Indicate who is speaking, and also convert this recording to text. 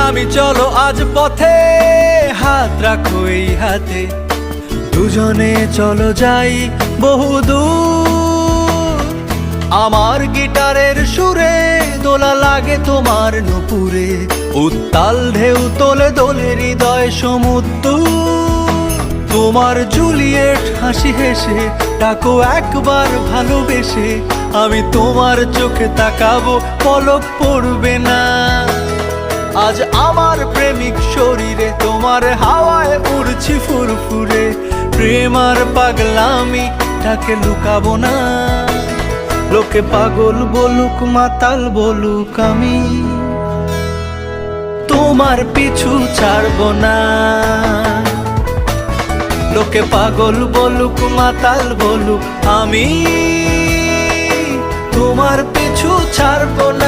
Speaker 1: আমি চলো আজ পথে, হাত রাখো এই হাতে, দুজনে চলো যাই বহুদূর। আমার গিটারের সুরে দোলা লাগে তোমার নুপুরে, উত্তাল ঢেউ তোলে দোলে হৃদয় সমুদ্র। তোমার জুলিয়েট হাসি হেসে ডাকো একবার ভালোবেসে, আমি তোমার চোখে তাকাবো পলক পড়বে না। আজ আমার প্রেমিক শরীরে তোমার হাওয়ায় উড়ছি ফুরফুরে, প্রেম আর পাগলামি তাকে লুকাবো না। লোকে পাগল বলুক মাতাল বলুক, আমি তোমার পিছু ছাড়বো না। লোকে পাগল বলুক মাতাল বলুক, আমি তোমার পিছু ছাড়বো না।